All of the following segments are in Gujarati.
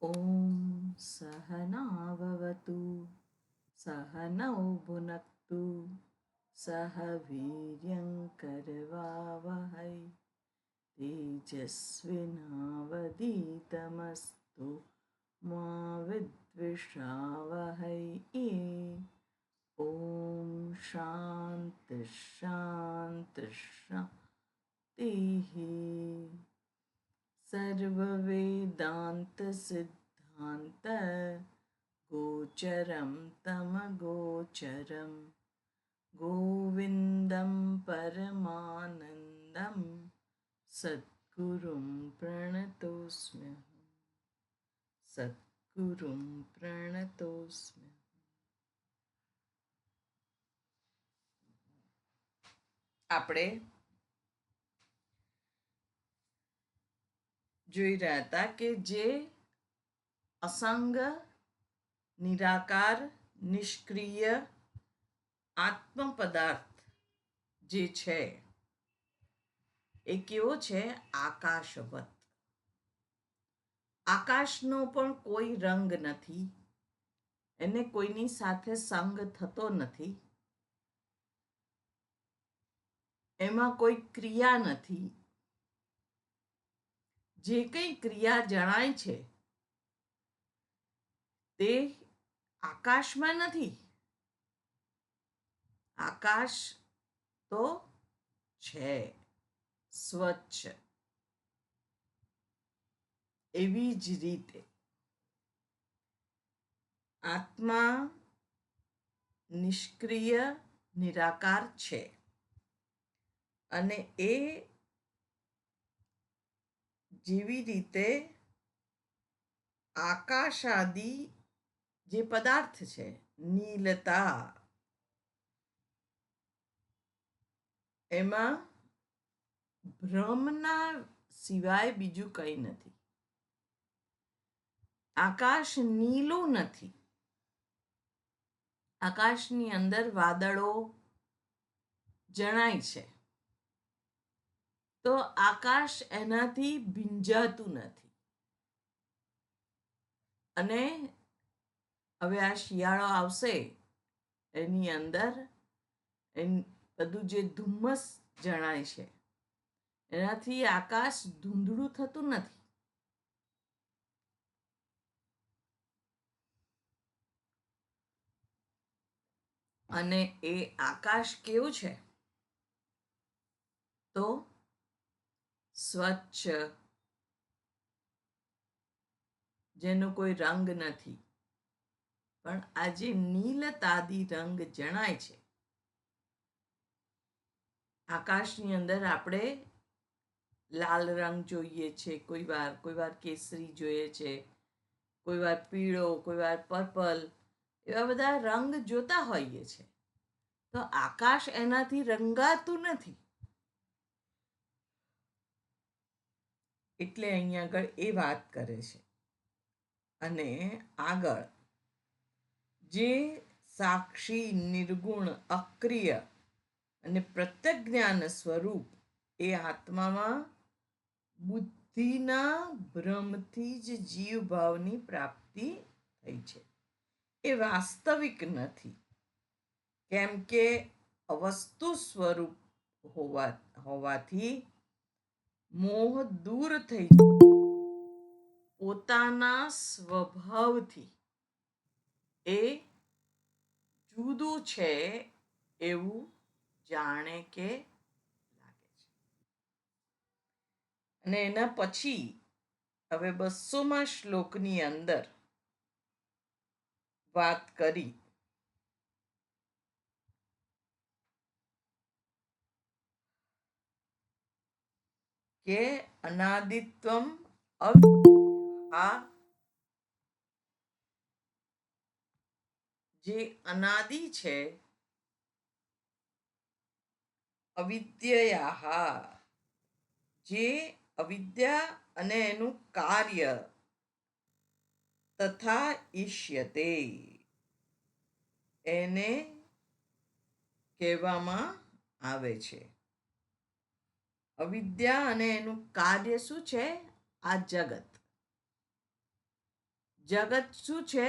ॐ सहनाववतु सहनौ भुनक्तु सह वीर्यं करवावहै तेजस्विनावधीतमस्तु मा विद्विषावहै। ॐ शान्ति शान्ति शान्तिः। सर्ववेदांत सिद्धांत गोचरं तमगोचरं गोविंदं परमानंदं सद्गुरुं प्रणतोस्म्यहम्। सद्गुरुं प्रणतोस्म्यहम्। આપણે જોઈ રહ્યા હતા કે જે અસંગ, નિરાકાર, નિષ્ક્રિય આત્મ પદાર્થ જે છે એ કેવો છે? આકાશવત. આકાશનો પણ કોઈ રંગ નથી, એને કોઈની સાથે સંગ થતો નથી, એમાં કોઈ ક્રિયા નથી. જે કંઈ ક્રિયા જણાય છે તે આકાશમાં નથી. આકાશ તો છે સ્વચ્છ. એવી જ રીતે આત્મા નિષ્ક્રિય, નિરાકાર છે અને એ જેવી રીતે આકાશ આદિ જે પદાર્થ છે, નીલતા, એમાં ભ્રમના સિવાય બીજું કંઈ નથી. આકાશ નીલું નથી. આકાશની અંદર વાદળો જણાય છે તો આકાશ એનાથી ભીંજાતું નથી. અને હવે આ શિયાળો આવશે, એની અંદર બધું જે ધુમ્મસ જણાય છે એનાથી આકાશ ધૂંધળું થતું નથી. અને એ આકાશ કેવું છે? તો સ્વચ્છ, જેનો કોઈ રંગ નથી. પણ આ જે નીલતાદી રંગ જણાય છે, આકાશની અંદર આપણે લાલ રંગ જોઈએ છે, કોઈ વાર કેસરી જોઈએ છે, કોઈ વાર પીળો, કોઈ વાર પર્પલ, એવા બધા રંગ જોતા હોઈએ છે. તો આકાશ એનાથી રંગાતું નથી. એટલે અહીંયા આગળ એ વાત કરે છે. અને આગળ જે સાક્ષી, નિર્ગુણ, અક્રિય અને પ્રત્યજ્ઞાન સ્વરૂપ એ આત્મામાં બુદ્ધિના ભ્રમથી જ જીવ ભાવની પ્રાપ્તિ થઈ છે. એ વાસ્તવિક નથી, કેમ કે અવસ્તુ સ્વરૂપ હોવાથી મોહ દૂર થઈ પોતાના સ્વભાવથી એ જુદું છે એવું જાણે કે લાગે છે. અને એના પછી હવે 200મા શ્લોકની અંદર વાત કરી કે અનાદિત્વમ જે અનાદિ છે, અવિદ્યા, જે અવિદ્યા અને એનું કાર્ય, તથા ઈષ્યતે, એને કહેવામાં આવે છે. અવિદ્યા અને એનું કાર્ય શું છે? આ જગત. જગત શું છે?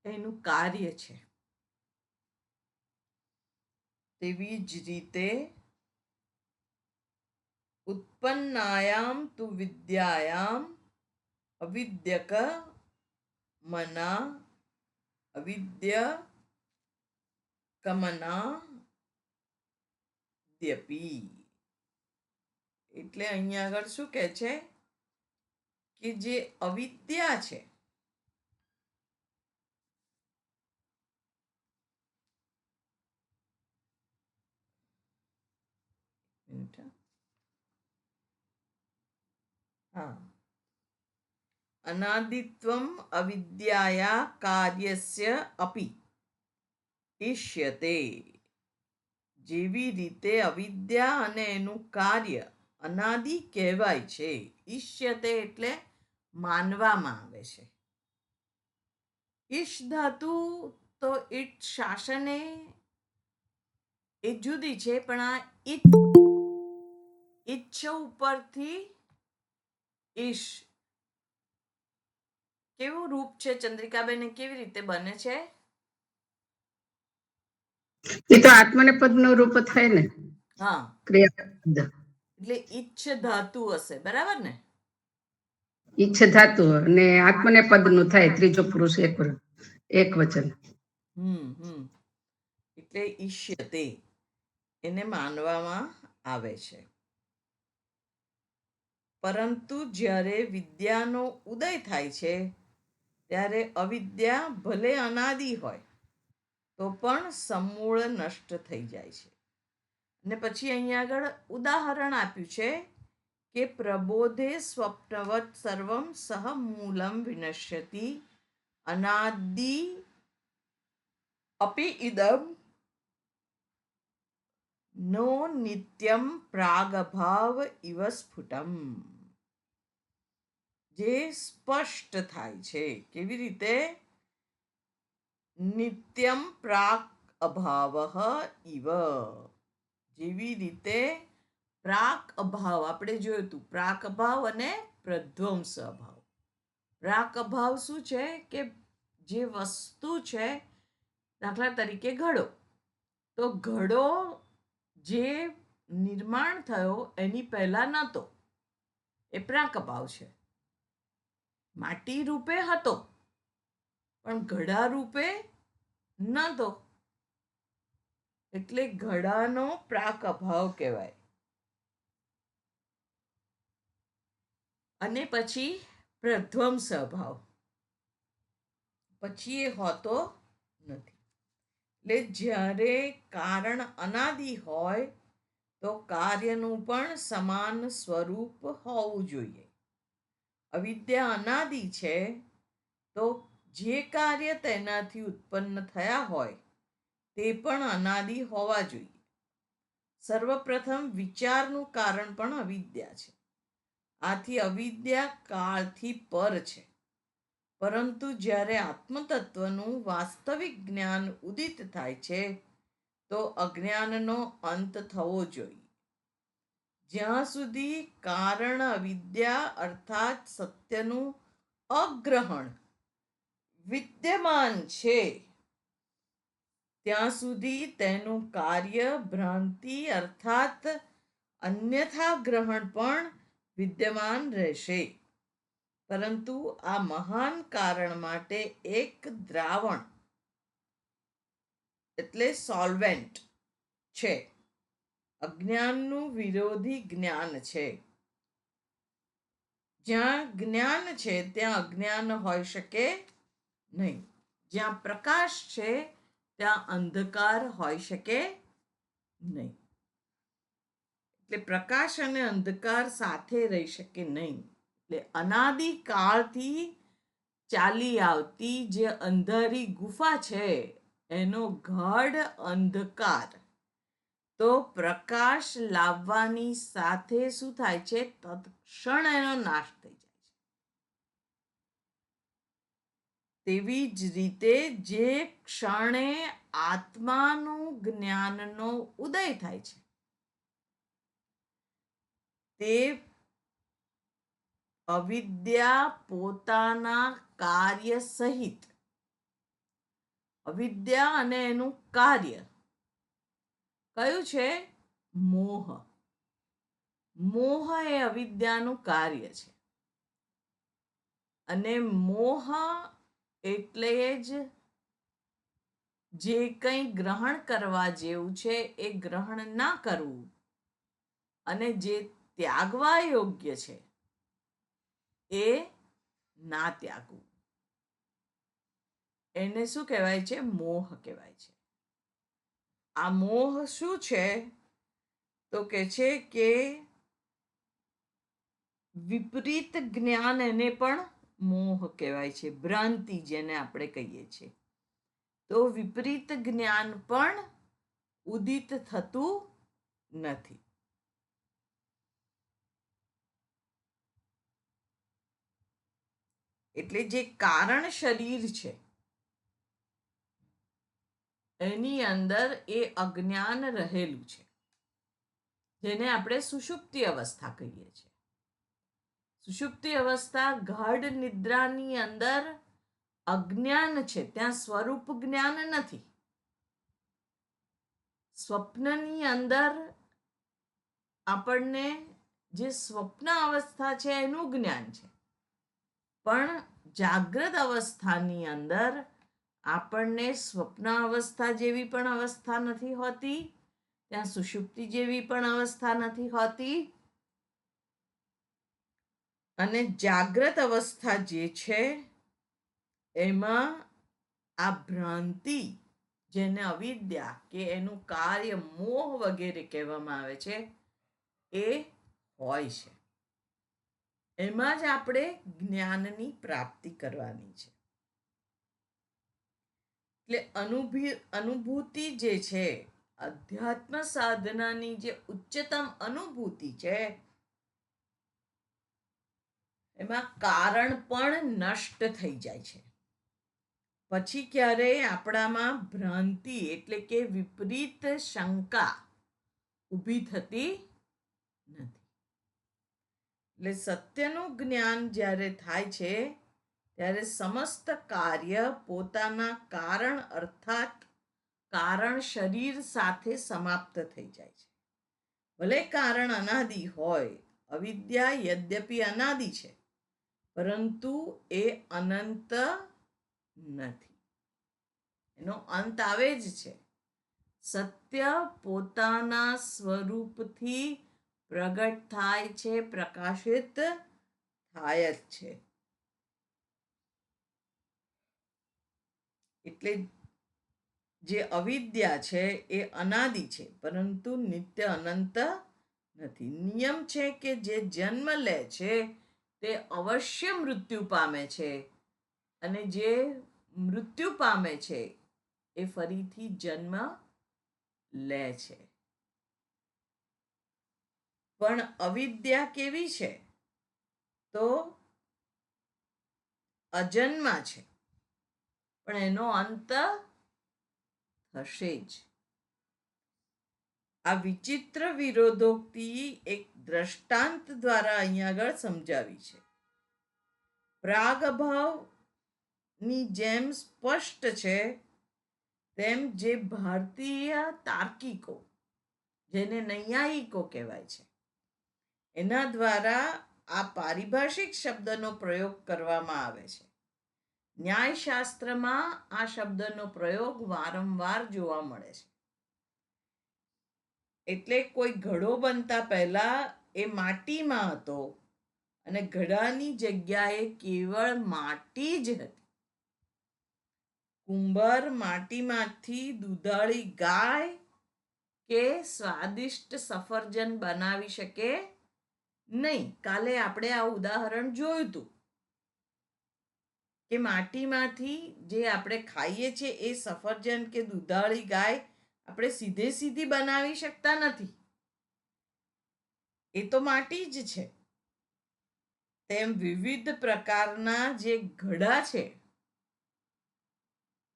એનું કાર્ય છે. તેવી જ રીતે ઉત્પન્નાયામ તુ વિદ્યાયામ અવિદ્યક મના અવિદ્ય કમના દ્યપી. એટલે અહીંયા આગળ શું કહે છે કે જે અવિદ્યા છે, હા, અનાદિત્વમ અવિદ્યાયા કાર્યસ્ય અપી ઇષ્યતે. જેવી રીતે અવિદ્યા અને એનું કાર્ય અનાદિ કહેવાય છે. ઈષ્યતે એટલે માનવામાં આવે છે. ઈશ ધાતુ તો ઈટ શાસને એ જુદી છે, પણ આ ઈચ્છ ઉપરથી ઈશ કેવું રૂપ છે ચંદ્રિકાબેન? કેવી રીતે બને છે? એ તો આત્મને પદ નું રૂપ થાય ને. હા, ક્રિયાપદ એટલે ઈચ્છ ધાતુ હશે, બરાબર ને? ઈચ્છ ધાતુ અને આત્મને પદ નું થાય, ત્રીજો પુરુષ એક વચન. એટલે ઈષ્યતે એને માનવામાં આવે છે. પરંતુ જ્યારે વિદ્યાનો ઉદય થાય છે ત્યારે અવિદ્યા ભલે અનાદિ હોય તો પણ સમૂળ નષ્ટ થઈ જાય છે. અને પછી અહીંયા આગળ ઉદાહરણ આપ્યું છે કે પ્રબોધે સ્વપ્નવત સર્વમ સહ મૂલમ વિનશ્યતિ અનાદિ અપી ઇદમ નો નિત્યમ પ્રાગભાવ ઇવ સ્ફુટમ. જે સ્પષ્ટ થાય છે. કેવી રીતે? નિત્યમ પ્રાક અભાવ ઇવ. જેવી રીતે પ્રાક અભાવ આપણે જોયું હતું, પ્રાક અભાવ અને પ્રધ્વંસ અભાવ. પ્રાક અભાવ શું છે કે જે વસ્તુ છે, દાખલા તરીકે ઘડો, તો ઘડો જે નિર્માણ થયો એની પહેલા નહોતો, એ પ્રાક અભાવ છે. માટી રૂપે હતો પણ ઘડા રૂપે નહોતો, એટલે ઘડાનો પ્રાક અભાવ કહેવાય. અને પછી પ્રધ્વંસ અભાવ, પછી એ હોતો નથી. એટલે જ્યારે કારણ અનાદિ હોય તો કાર્યનું પણ સમાન સ્વરૂપ હોવું જોઈએ. અવિદ્યા અનાદિ છે તો જે કાર્ય તેનાથી ઉત્પન્ન થયા હોય તે પણ અનાદિ હોવા જોઈએ. સર્વપ્રથમ વિચારનું કારણ પણ અવિદ્યા છે. આથી અવિદ્યા કાળથી પર છે. પરંતુ જ્યારે આત્મતત્વનું વાસ્તવિક જ્ઞાન ઉદિત થાય છે તો અજ્ઞાનનો અંત થવો જોઈએ. જ્યાં સુધી કારણ અવિદ્યા અર્થાત સત્યનું અગ્રહણ વિદ્યમાન છે ત્યાં સુધી તેનું કાર્ય ભ્રાંતિ અર્થાત અન્યથા ગ્રહણ પણ વિદ્યમાન રહેશે. પરંતુ આ મહાન કારણ માટે એક દ્રાવણ એટલે સોલ્વેન્ટ છે. અજ્ઞાનનું વિરોધી જ્ઞાન છે. જ્યાં જ્ઞાન છે ત્યાં અજ્ઞાન હોઈ શકે નહીં. જ્યાં પ્રકાશ છે ત્યાં અંધકાર હોઈ શકે નહીં. એટલે પ્રકાશ અને અંધકાર સાથે રહી શકે નહીં. એટલે અનાદિ કાળથી ચાલી આવતી જે અંધારી ગુફા છે એનો ગાઢ અંધકાર તો પ્રકાશ લાવવાની સાથે શું થાય છે? તત્ક્ષણ એનો નાશ થઈ જાય છે. તેવી જ રીતે જે ક્ષણે આત્માનું જ્ઞાનનો ઉદય થાય છે તે અવિદ્યા પોતાના કાર્ય સહિત, અવિદ્યા અને એનું કાર્ય કયું છે? મોહ. મોહ એ અવિદ્યાનું કાર્ય છે. અને મોહ એટલે જ જે કંઈ ગ્રહણ કરવા જેવું છે એ ગ્રહણ ના કરવું, અને જે ત્યાગવા યોગ્ય છે એ ના ત્યાગવું, એને શું કહેવાય છે? મોહ કહેવાય છે. આ મોહ શું છે? તો કે છે કે વિપરીત જ્ઞાન, એને પણ મોહ કહેવાય છે, ભ્રાંતિ જેને આપણે કહીએ છીએ. તો વિપરીત જ્ઞાન પણ ઉદિત થતું નથી. એટલે જે કારણ શરીર છે એની અંદર એ અજ્ઞાન રહેલું છે, જેને આપણે સુષુપ્તિ અવસ્થા કહીએ છીએ. સુષુપ્તિ અવસ્થા ગાઢ નિદ્રાની અંદર અજ્ઞાન છે, ત્યાં સ્વરૂપ જ્ઞાન નથી. સ્વપ્નની અંદર આપણને જે સ્વપ્ન અવસ્થા છે એનું જ્ઞાન છે, પણ જાગ્રત અવસ્થાની અંદર આપણને સ્વપ્ન અવસ્થા જેવી પણ અવસ્થા નથી હોતી, ત્યાં સુષુપ્તિ જેવી પણ અવસ્થા નથી હોતી. અને જાગ્રત અવસ્થા જે છે એમાં આ ભ્રાંતિ, જેને અવિદ્યા કે એનું કાર્ય મોહ વગેરે કહેવામાં આવે છે, એ હોય છે. એમાં જ આપણે જ્ઞાનની પ્રાપ્તિ કરવાની છે. એટલે અનુભૂતિ જે છે, અધ્યાત્મ સાધનાની જે ઉચ્ચતમ અનુભૂતિ છે, એમાં કારણ પણ નષ્ટ થઈ જાય છે. પછી ક્યારેય આપણામાં ભ્રાંતિ એટલે કે વિપરીત શંકા ઊભી થતી નથી. એટલે સત્યનું જ્ઞાન જ્યારે થાય છે ત્યારે સમસ્ત કાર્ય પોતાના કારણ અર્થાત કારણ શરીર સાથે સમાપ્ત થઈ જાય છે. ભલે કારણ અનાદિ હોય, અવિદ્યા યદ્યપિ અનાદિ છે, પરંતુ એ અનંત નથી, એનો અંત આવે જ છે. સત્ય પોતાના સ્વરૂપથી પ્રગટ થાય છે, પ્રકાશિત થાય જ છે. એટલે જે અવિદ્યા છે એ અનાદિ છે, પરંતુ નિત્ય અનંત નથી. નિયમ છે કે જે જન્મ લે છે તે અવશ્ય મૃત્યુ પામે છે, અને જે મૃત્યુ પામે છે એ ફરીથી જન્મ લે છે. પણ અવિદ્યા કેવી છે? તો અજન્મા છે, પણ એનો અંત થશે જ. આ વિચિત્ર વિરોધોક્તિ એક દ્રષ્ટાંત દ્વારા અહીંયા આગળ સમજાવી છે. પ્રાગભાવની જેમ સ્પષ્ટ છે તેમ જે ભારતીય તાર્કિકો, જેને નૈયાયિકો કહેવાય છે, એના દ્વારા આ પારિભાષિક શબ્દનો પ્રયોગ કરવામાં આવે છે. ન્યાયશાસ્ત્રમાં આ શબ્દનો પ્રયોગ વારંવાર જોવા મળે છે. એટલે કોઈ ઘડો બનતા પહેલા એ માટીમાં હતો, અને ઘડાની જગ્યાએ કેવળ માટી જ હતી. કુંભાર માટીમાંથી દૂધાળી ગાય કે સ્વાદિષ્ટ સફરજન બનાવી શકે નહીં. કાલે આપણે આ ઉદાહરણ જોયું હતું કે માટીમાંથી જે આપણે ખાઈએ છીએ એ સફરજન કે દૂધાળી ગાય આપણે સીધે સીધી બનાવી શકતા નથી, એ તો માટી જ છે. તેમ વિવિધ પ્રકારના જે ઘડા છે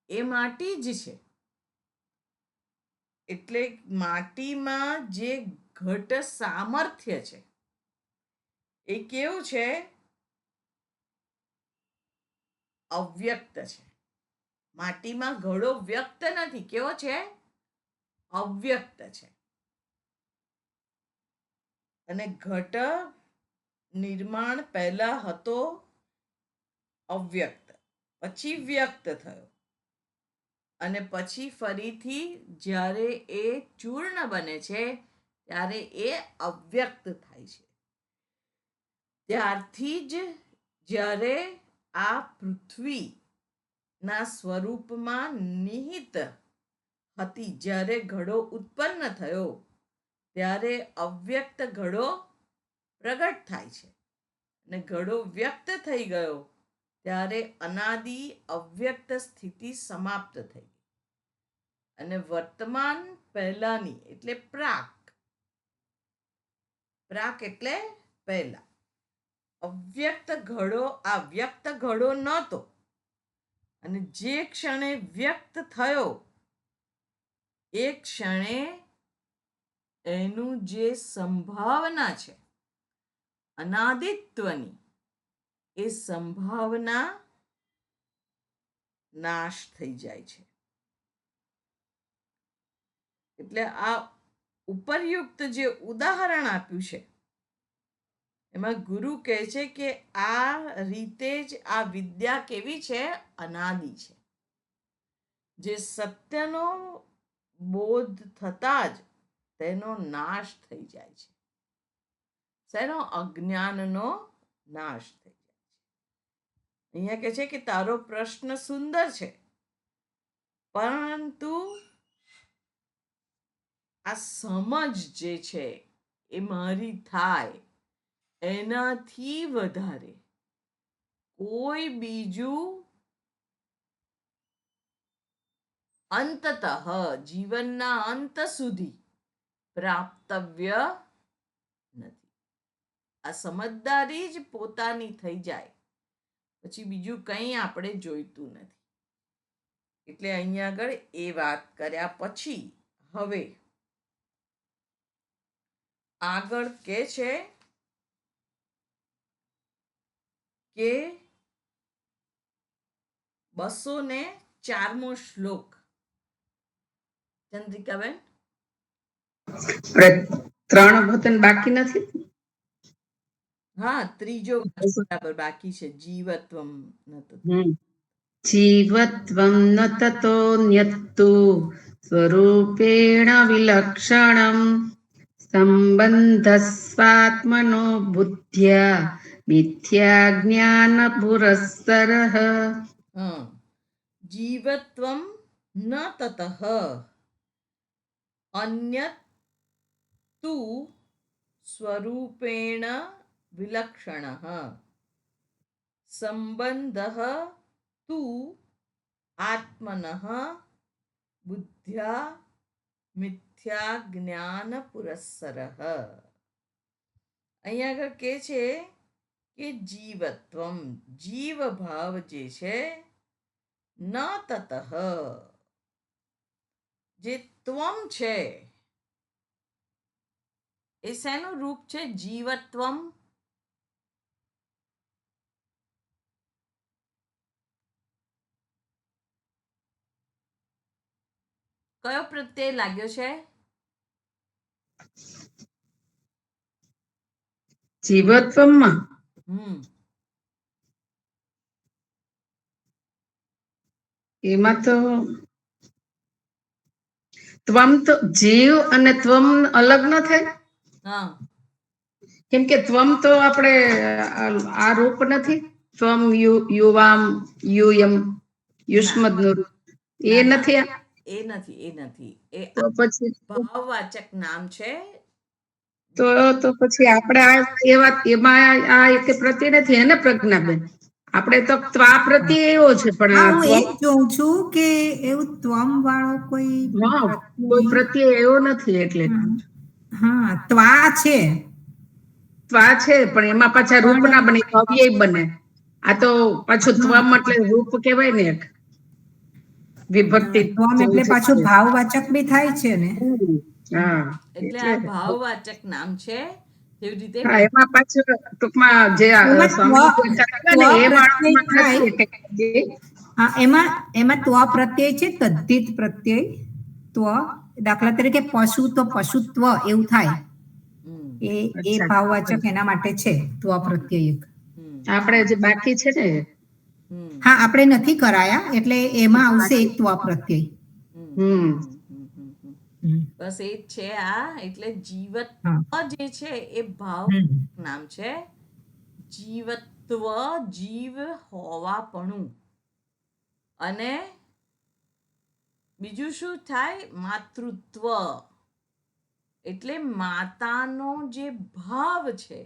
એ માટી જ છે. એટલે માટીમાં જે ઘટ સામર્થ્ય છે એ કેવું છે? અવ્યક્ત છે. માટીમાં ઘડો વ્યક્ત નથી. કેવો છે? અવ્યક્ત છે. અને ઘટ નિર્માણ પહેલા હતો અવ્યક્ત, પછી વ્યક્ત થયો, અને પછી ફરીથી જ્યારે એ ચૂર્ણ બને છે ત્યારે એ અવ્યક્ત થાય છે. ત્યારથી જ જ્યારે આ પૃથ્વીના સ્વરૂપમાં નિહિત હતી, જ્યારે ઘડો ઉત્પન્ન થયો ત્યારે અવ્યક્ત ઘડો પ્રગટ થાય છે, અને ઘડો વ્યક્ત થઈ ગયો ત્યારે અનાદિ અવ્યક્ત સ્થિતિ સમાપ્ત થઈ, અને વર્તમાન પહેલાની એટલે પ્રાક એટલે પહેલા અવ્યક્ત ઘડો આ વ્યક્ત ઘડો નહોતો, અને જે ક્ષણે વ્યક્ત થયો એ ક્ષણે એનું જે સંભાવના છે અનાદિત્વની, એ સંભાવના નાશ થઈ જાય છે. એટલે આ ઉપરયુક્ત જે ઉદાહરણ આપ્યું છે એમાં ગુરુ કહે છે કે આ રીતે જ આ વિદ્યા કેવી છે? અનાદિ છે, જે સત્યનો બોધ થતા જ તેનો નાશ થઈ જાય છે. શેનો? અજ્ઞાનનો નાશ થઈ જાય છે. અહીંયા કહે છે કે તારો પ્રશ્ન સુંદર છે, પરંતુ આ સમજ જે છે એ મારી થાય એનાથી વધારે કોઈ બીજું અંતતઃ જીવનના અંત સુધી પ્રાપ્તવ્ય નથી. આ સમજદારી જ પોતાની થઈ જાય પછી બીજું કંઈ આપણે જોઈતું નથી. એટલે અહીંયા આગળ એ વાત કર્યા પછી હવે આગળ કે છે કે 204મો શ્લોક. ચંદ્રિકાબેન, આપણે 3 વચન બાકી નથી. હા, ત્રીજો બરાબર બાકી છે. જીવત્વમ ન તતો. જીવત્વમ ન તતોન્યત્તુ સ્વરૂપેણ વિલક્ષણમ સંબંધસ્વાત્મનો બુદ્ધ્યા મિથ્યા જ્ઞાન પુરસ્સરઃ. હા, જીવત્વમ ન તતઃ અન્યત તુ સ્વરૂપેણ વિલક્ષણઃ સંબંધઃ તુ આત્મનઃ બુદ્ધ્યા મિથ્યા જ્ઞાન પુરસ્સરઃ. અહીંયા આગળ કે છે કે જીવત્વમ, જીવ ભાવ જે છે, ન તતઃ જે ત્વમ છે એ શેનું રૂપ છે? જીવત્વમ. કયો પ્રત્યય લાગ્યો છે? જીવત્વમાં એમાં તો ત્વમ તો જીવ અને ત્વમ અલગ ન થાય. હા, કેમ કે ત્વમ તો આપણે આ રૂપ નથી. ત્વમ યુવામ યુયમ યુષ્મદ નું રૂપ એ નથી. એ નથી, એ નથી. એ તો પછી ભાવવાચક નામ છે. તો પછી આપણે એમાં આ એક પ્રત્યય નથી હે ને પ્રજ્ઞાબેન? આપણે તો ત્વા પ્રત્યય એવો છે, પણ હા, આ હું એ જ જોઉં છું કે એવું ત્વમ વાળો કોઈ કોઈ પ્રત્યય એવો નથી. એટલે હા, ત્વા છે, ત્વા છે, પણ એમાં પાછા રૂપ ના બને, અવ્યય બને. આ તો પાછું ત્વમ એટલે રૂપ કહેવાય ને, એક વિભક્તિ. ત્વમ એટલે પાછું ભાવવાચક બી થાય છે ને. હા, એટલે આ ભાવવાચક નામ છે. જેવી રીતે હા, એમાં પાછું ટૂંકમાં જે એમાં સ્વામી હતા ને એ પ્રત્યય વાળામાં થાય. નથી એટલે હા, એમાં ત્વ પ્રત્યય છે, તદ્ધિત પ્રત્યય ત્વ. દાખલા તરીકે પશુ તો પશુત્વ એવું થાય. હમ એ અચ્છા. ભાવવાચક એના માટે છે ત્વ પ્રત્યય એક. હમ આપણે જે બાકી છે ને હમ હા, આપણે નથી કરાયા એટલે એમાં આવશે એક ત્વ પ્રત્યય. હમ હમ હમ. બસ એ જ છે આ. એટલે હા. જીવત્વ જે છે એ ભાવ હમ. નામ છે. જીવત્વ જીવ હોવાપણું. અને બીજું શું થાય? માતૃત્વ. એટલે માતાનો જે ભાવ છે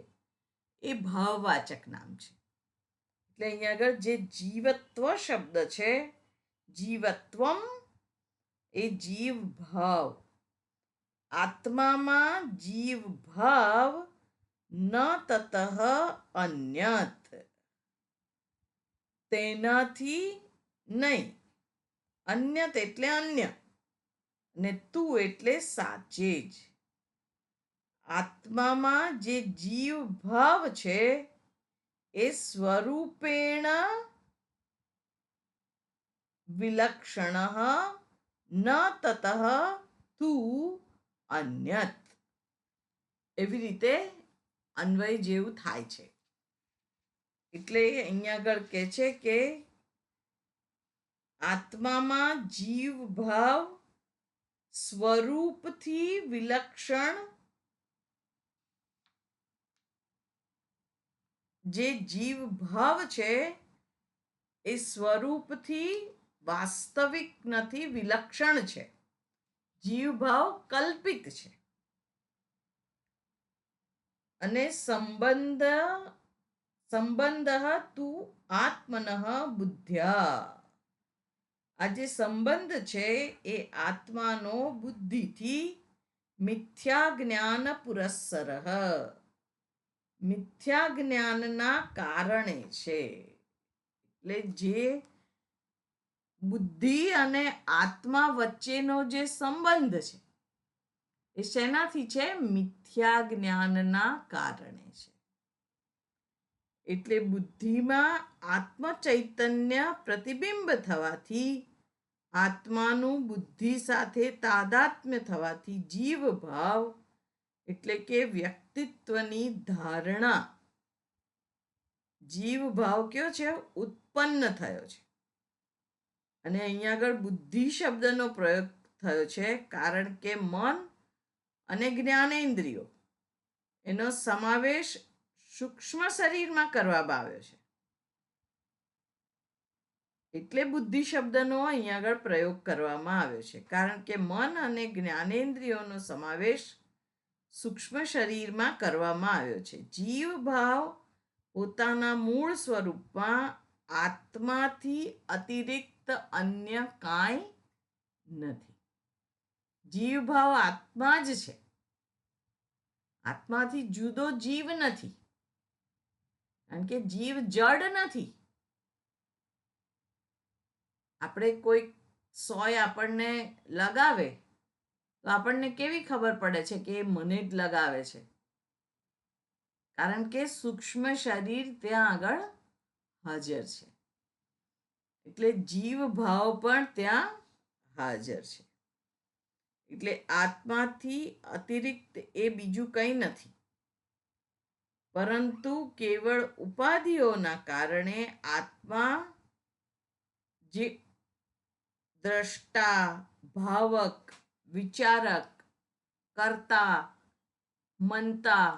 એ ભાવવાચક નામ છે. એટલે અહીંયા આગળ જે જીવત્વ શબ્દ છે, જીવત્વમ એ જીવ ભાવ. આત્મામાં જીવ ભાવ ન તતઃ અન્યત. તેનાથી નહીં. અન્યત એટલે અન્ય, ને તું એટલે સાચે જ. આત્મામાં જે જીવ ભાવ છે એ સ્વરૂપેણ વિલક્ષણ ન તતઃ તું અન્યત. એવી રીતે અન્વય જેવું થાય છે. એટલે અહીંયા આગળ કહે છે કે આત્મામાં જીવ ભાવ સ્વરૂપથી વિલક્ષણ જે જીવ ભાવ છે એ સ્વરૂપથી વાસ્તવિક નથી, વિલક્ષણ છે. જીવ ભાવ કલ્પિત છે. અને સંબંધ તું આત્મન બુદ્ધ્યા. આ જે સંબંધ છે એ આત્માનો બુદ્ધિથી મિથ્યા જ્ઞાન પુરસ્સર, મિથ્યા જ્ઞાનના કારણે છે. એટલે જે બુદ્ધિ અને આત્મા વચ્ચેનો જે સંબંધ છે એ શેનાથી છે? મિથ્યા જ્ઞાનના કારણે છે. એટલે બુદ્ધિમાં આત્મ ચૈતન્ય પ્રતિબિંબ થવાથી, આત્માનું બુદ્ધિ સાથે તાદાત્મ્ય થવાથી જીવ ભાવ એટલે કે વ્યક્તિત્વની ધારણા, જીવ ભાવ કયો છે? ઉત્પન્ન થયો છે. અને અહીંયા આગળ બુદ્ધિ શબ્દનો પ્રયોગ થયો છે કારણ કે મન અને જ્ઞાનેન્દ્રિયો એનો સમાવેશ સૂક્ષ્મ શરીરમાં કરવામાં આવ્યો છે. એટલે બુદ્ધિ શબ્દનો અહીંયા આગળ પ્રયોગ કરવામાં આવ્યો છે. કારણ કે મન અને જ્ઞાનેન્દ્રિયોનો સમાવેશ સૂક્ષ્મ શરીરમાં કરવામાં આવ્યો છે. જીવ ભાવ પોતાના મૂળ સ્વરૂપમાં આત્માથી અતિરિક્ત અન્ય કાંઈ નથી. જીવ ભાવ આત્મા જ છે. આત્માથી જુદો જીવ નથી. કારણ કે જીવ જડ નથી. આપણે કોઈ સોય આપણને લગાવે તો આપણને કેવી ખબર પડે છે કે એ મને જ લગાવે છે? કારણ કે સૂક્ષ્મ શરીર ત્યાં આગળ હાજર છે. એટલે જીવ ભાવ પણ ત્યાં હાજર છે. એટલે આત્માથી અતિરિક્ત એ બીજું કંઈ નથી, પરંતુ કેવળ ઉપાધિઓના કારણે આત્મા જે દ્રષ્ટા, ભાવક, વિચારક, કર્તા, મનતા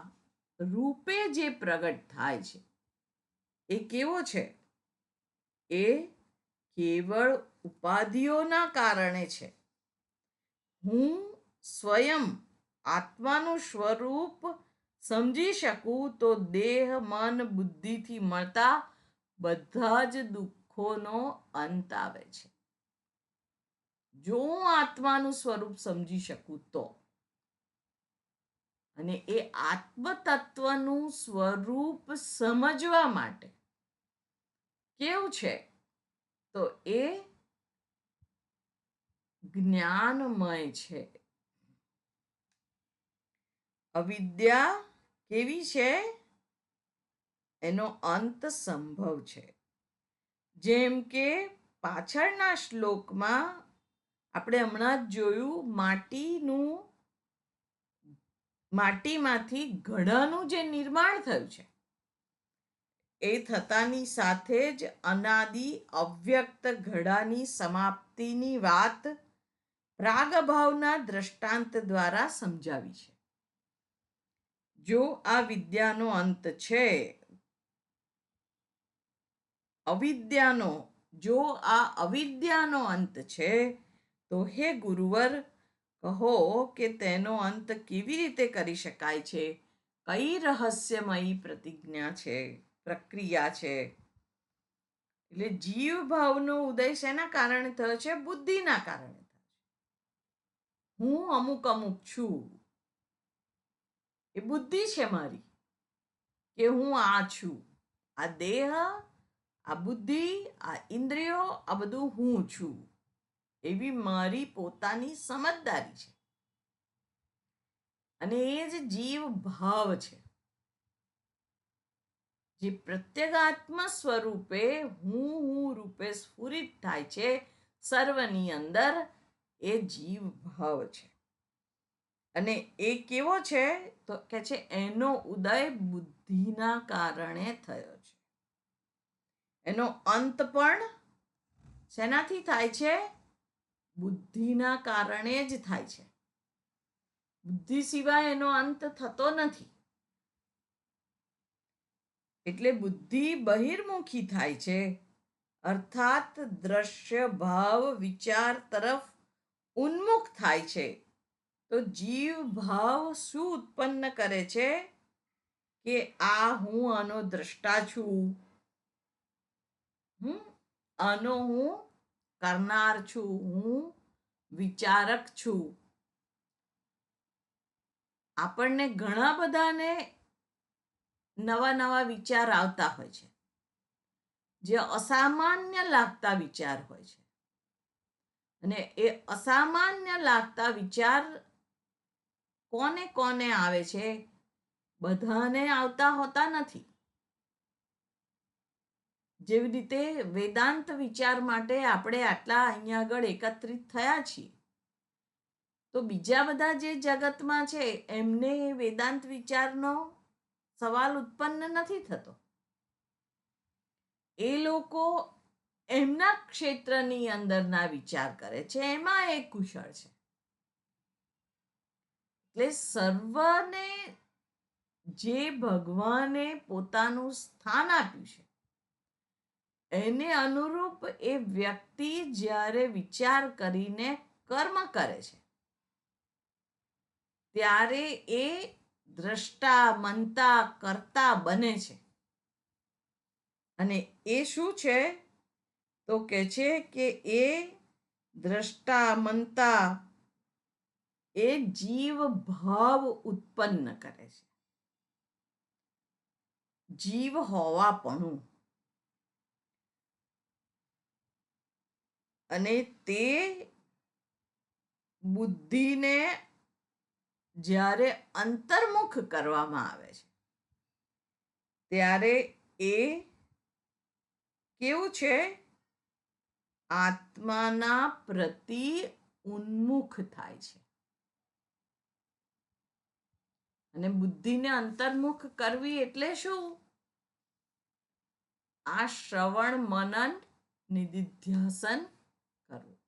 રૂપે જે પ્રગટ થાય છે એ કેવો છે? એ કેવળ ઉપાધિઓના કારણે છે. હું સ્વયં આત્માનું સ્વરૂપ સમજી શકું તો દેહ, મન, બુદ્ધિથી મળતા બધા જ દુઃખોનો અંત આવે છે. જો હું આત્માનું સ્વરૂપ સમજી શકું તો. અને એ આત્મતત્વનું સ્વરૂપ સમજવા માટે કેવું છે? તો એ જ્ઞાનમય છે. અવિદ્યા કેવી છે? એનો અંત સંભવ છે. જેમ કે પાછળના શ્લોકમાં આપણે હમણાં જ જોયું, માટીમાંથી ઘડાનું જે નિર્માણ થયું છે, એ થતાની સાથે જ અનાદિ અવ્યક્ત ઘડાની સમાપ્તિની વાત પ્રાગભાવના દ્રષ્ટાંત દ્વારા સમજાવી છે. જો આ વિદ્યાનો અંત છે, જો આ અવિદ્યાનો અંત છે, તો હે ગુરુવર, કહો કે તેનો અંત કેવી રીતે કરી શકાય છે? કઈ રહસ્યમયી પ્રક્રિયા છે? એટલે જીવ ભાવનો ઉદય શેના કારણે થયો છે? બુદ્ધિના કારણે થયો છે. હું અમુક છું, એ બુદ્ધિ છે મારી, કે હું આ છું. આ દેહ, આ બુદ્ધિ, આ ઇન્દ્રિયો, આ બધું હું છું, એવી મારી પોતાની સમજદારી છે. અને એ જ જીવ ભાવ છે, જે પ્રત્યેગાત્મ સ્વરૂપે હું રૂપે સ્ફુરિત થાય છે સર્વની અંદર, એ જીવ ભાવ છે. અને એ કેવો છે? તો કે છે એનો ઉદય બુદ્ધિના કારણે થયો છે. એનો અંત પણ શેનાથી થાય છે? બુદ્ધિના કારણે જ થાય છે. બુદ્ધિ સિવાય એનો અંત થતો નથી. એટલે બુદ્ધિ બહિર્મુખી થાય છે, અર્થાત દ્રશ્ય ભાવ વિચાર તરફ ઉન્મુખ થાય છે. તો જીવ ભાવ શું ઉત્પન્ન કરે છે? કે આ હું આનો દ્રષ્ટા છું, આનો હું કરનાર છું, હું વિચારક છું. આપણને ઘણા બધાને નવા નવા વિચાર આવતા હોય છે, જે અસામાન્ય લાગતા વિચાર હોય છે. અને એ અસામાન્ય લાગતા વિચાર કોને કોને આવે છે? બધાને આવતા હોતા નથી. જેવી રીતે વેદાંત વિચાર માટે આપણે આટલા અહીંયા આગળ એકત્રિત થયા છીએ, તો બીજા બધા જે જગતમાં છે એમને વેદાંત વિચારનો સવાલ ઉત્પન્ન નથી થતો. એ લોકો એમના ક્ષેત્રની અંદરના વિચાર કરે છે, એમાં એ કુશળ છે. એટલે સર્વને જે ભગવાને પોતાનું સ્થાન આપ્યું છે, એને અનુરૂપ એ વ્યક્તિ જ્યારે વિચાર કરીને કર્મ કરે છે, ત્યારે એ દ્રષ્ટા, મનતા, કર્તા બને છે. અને એ શું છે? તો કે છે કે એ દ્રષ્ટા, મનતા, એ જીવ ભાવ ઉત્પન્ન કરે છે. જીવ હોવાપણું. અને તે બુદ્ધિને જ્યારે અંતર્મુખ કરવામાં આવે છે, ત્યારે એ કેવું છે? આત્માના પ્રતિ ઉન્મુખ થાય છે. અને બુદ્ધિને અંતર્મુખ કરવી એટલે શું? આ શ્રવણ, મનન, નિધિધ્યાસન કરવું.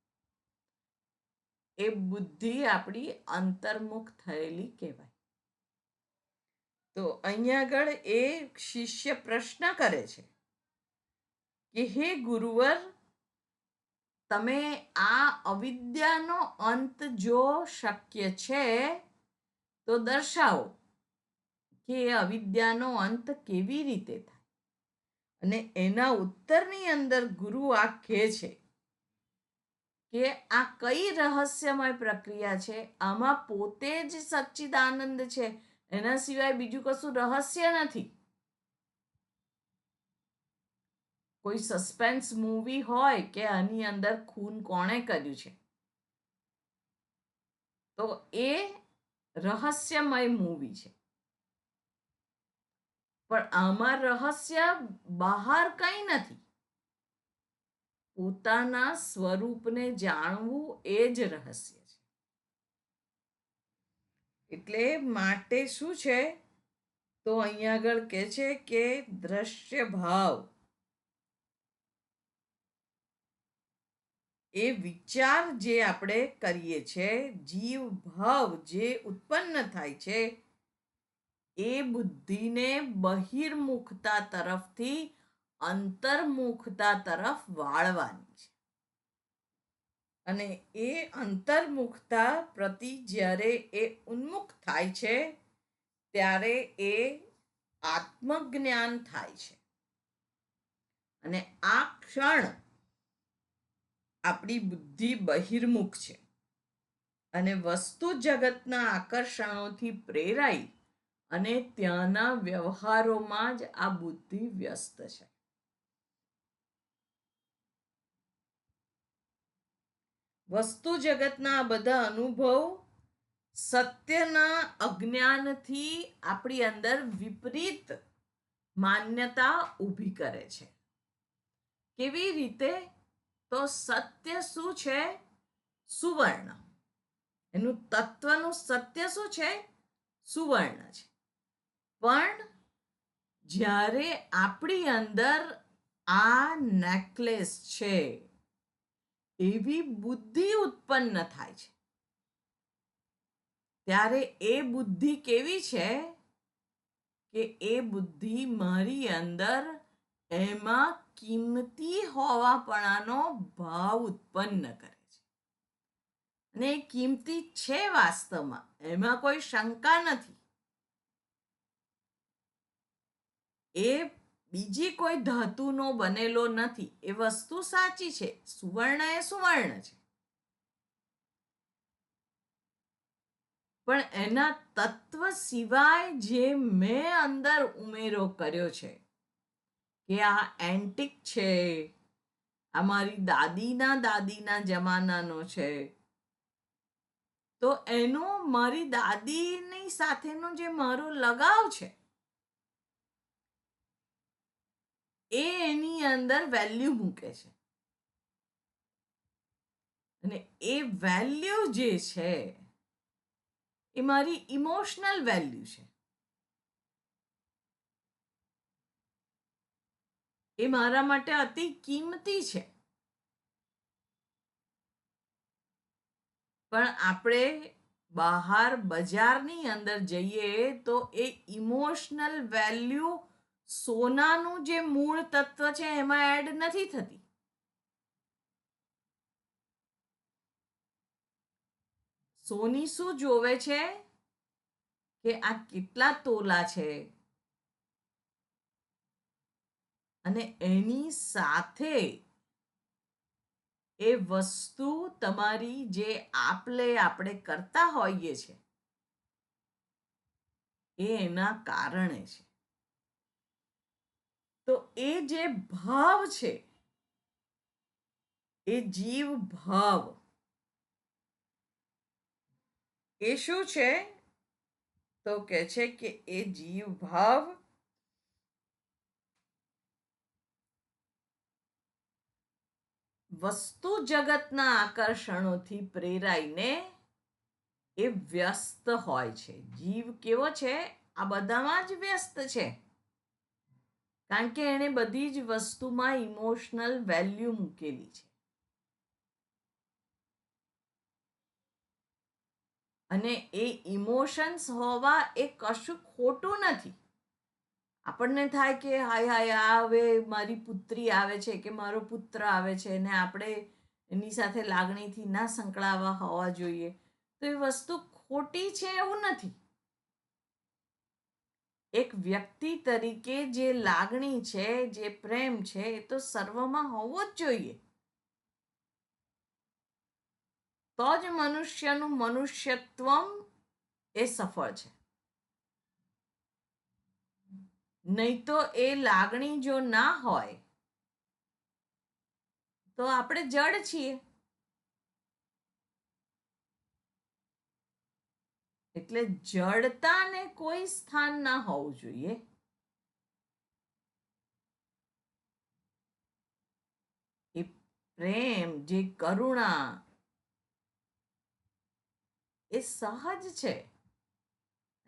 એ બુદ્ધિ આપણી અંતર્મુખ થયેલી કહેવાય. તો અહીંયા આગળ એ શિષ્ય પ્રશ્ન કરે છે કે હે ગુરુવર, તમે આ અવિદ્યાનો અંત જો શક્ય છે તો દર્શાવો કે એ અવિદ્યાનો અંત કેવી રીતે થાય. અને એના ઉત્તરની અંદર ગુરુ આ કહે છે કે આ કઈ રહસ્યમય પ્રક્રિયા છે? આમાં પોતે જ સચ્ચિદાનંદ છે, એના સિવાય બીજું કશું રહસ્ય નથી. કોઈ સસ્પેન્સ મૂવી હોય કે આની અંદર ખૂન કોણે કર્યું છે, તો એ રહસ્યમય મૂવી છે. પણ આમાં રહસ્ય બહાર કંઈ નથી. પોતાના સ્વરૂપને જાણવું એ જ રહસ્ય છે. એટલે માટે શું છે, તો અહીંયા આગળ કહે છે કે દ્રશ્ય ભાવ એ વિચાર જે આપણે કરીએ છીએ, જીવ ભાવ જે ઉત્પન્ન થાય છે, એ બુદ્ધિને બહિર્મુખતા તરફથી અંતર્મુખતા તરફ વાળવાની છે. અને એ અંતર્મુખતા પ્રતિ જ્યારે એ ઉન્મુખ થાય છે, ત્યારે એ આત્મજ્ઞાન થાય છે. અને આ ક્ષણ આપણી બુદ્ધિ બહિર્મુખ છે અને વસ્તુ જગતના આકર્ષણોથી પ્રેરાઈ અને ત્યાંના વ્યવહારોમાં જ આ બુદ્ધિ વ્યસ્ત છે. વસ્તુ જગતના બધા અનુભવ સત્યના અજ્ઞાનથી આપણી અંદર વિપરીત માન્યતા ઊભી કરે છે. કેવી રીતે? તો સત્ય શું છે? સુવર્ણ. એનું તત્વનું સત્ય શું છે? સુવર્ણ છે. પણ જ્યારે આપણી અંદર આ નેકલેસ છે એવી બુદ્ધિ ઉત્પન્ન થાય છે, ત્યારે એ બુદ્ધિ કેવી છે કે એ બુદ્ધિ મારી અંદર એમાં કિંમતી હોવાપણાનો ભાવ ઉત્પન્ન કરે છે. અને એ કિંમતી છે વાસ્તવમાં, એમાં કોઈ શંકા નથી. એ બીજી કોઈ ધાતુનો બનેલો નથી. એ વસ્તુ સાચી છે. સુવર્ણ એ સુવર્ણ છે. પણ એના તત્વ સિવાય જે મેં અંદર ઉમેરો કર્યો છે કે આ એન્ટિક છે, આ મારી દાદીના જમાનાનો છે, તો એનો મારી દાદીની સાથેનો જે મારો લગાવ છે એ એની અંદર વેલ્યુ મૂકે છે. અને એ વેલ્યુ જે છે એ મારી ઇમોશનલ વેલ્યુ છે. એ મારા માટે અતિ કિંમતી છે. પણ આપણે બહાર બજારની અંદર જઈએ તો એ ઇમોશનલ વેલ્યુ સોનાનું જે મૂળ તત્વ છે એમાં એડ નથી થતી. સોની શું જોવે છે કે આ કેટલા તોલા છે, અને એની સાથે એ વસ્તુ તમારી જે આપલે આપણે કરતા હોઈએ છે એ એના કારણે છે. તો એ જે ભાવ છે, એ જીવ ભાવ, એ શું છે? તો કહે છે કે એ જીવ ભાવ વસ્તુ જગતના આકર્ષણોથી પ્રેરાઈને એ વ્યસ્ત હોય છે. જીવ કેવો છે? આ બધામાં જ વ્યસ્ત છે. કારણ કે એણે બધી જ વસ્તુમાં ઇમોશનલ વેલ્યુ મૂકેલી છે. અને એ ઇમોશન્સ હોવા એ કશું ખોટું નથી. આપણને થાય કે હાય હાય, આ હવે મારી પુત્રી આવે છે કે મારો પુત્ર આવે છે ને આપણે એની સાથે લાગણીથી ના સંકળાવા હોવા જોઈએ, તો એ વસ્તુ ખોટી છે એવું નથી. એક વ્યક્તિ તરીકે જે લાગણી છે, જે પ્રેમ છે, એ તો સર્વમાં હોવો જ જોઈએ. તો જ મનુષ્યનું મનુષ્યત્વ એ સફળ છે. નહીં તો એ લાગણી જો ના હોય તો આપણે જડ છીએ. એટલે જડતાને કોઈ સ્થાન ના હોવું જોઈએ. પ્રેમ, જે કરુણા, એ સહજ છે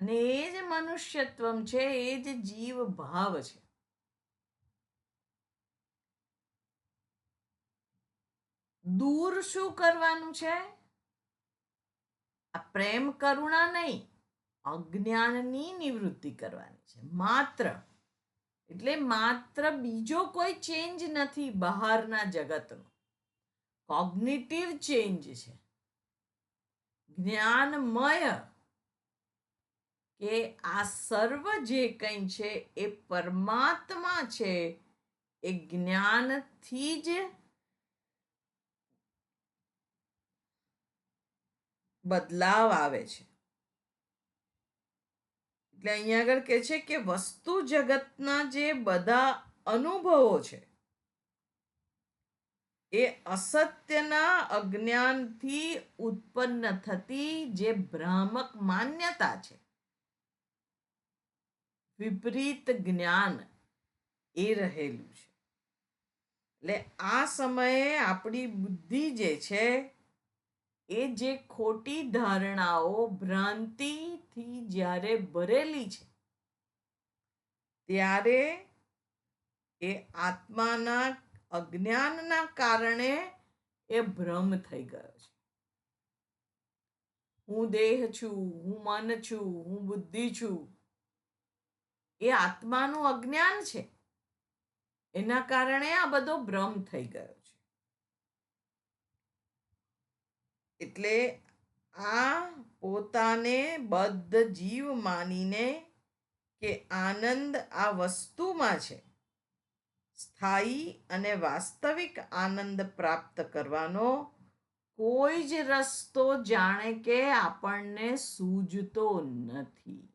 અને એ જ મનુષ્યત્વમ છે, એ જ જીવ ભાવ છે. દૂર શું કરવાનું છે? આ પ્રેમ કરુણા નહીં, અજ્ઞાનની નિવૃત્તિ કરવાની છે. માત્ર એટલે માત્ર બીજો કોઈ ચેન્જ નથી બહારના જગતનો. કોગ્નિટિવ ચેન્જ છે, જ્ઞાનમય, કે આ સર્વ જે કંઈ છે એ પરમાત્મા છે. એ જ્ઞાનથી જ બદલાવ આવે છે. એટલે અહીંયા આગળ કહે છે કે વસ્તુ જગતના જે બધા અનુભવો છે એ અસત્યના અજ્ઞાનથી ઉત્પન્ન થતી જે ભ્રામક માન્યતા છે, વિપરીત જ્ઞાન, એ રહેલું છે. એટલે આ સમયે આપણી બુદ્ધિ જે છે એ જે ખોટી ધારણાઓ, ભ્રાંતિથી જ્યારે ભરેલી છે, ત્યારે એ આત્માના અજ્ઞાનના કારણે એ ભ્રમ થઈ ગયો છે. હું દેહ છું, હું મન છું, હું બુદ્ધિ છું. એ આત્માનું અજ્ઞાન છે, એના કારણે આ બધો ભ્રમ થઈ ગયો છે. એટલે આ પોતાને બદ્ધ જીવ માનીને કે આનંદ આ વસ્તુમાં છે, સ્થાયી અને વાસ્તવિક આનંદ પ્રાપ્ત કરવાનો કોઈ જ રસ્તો જાણે કે આપણને સૂઝતો નથી.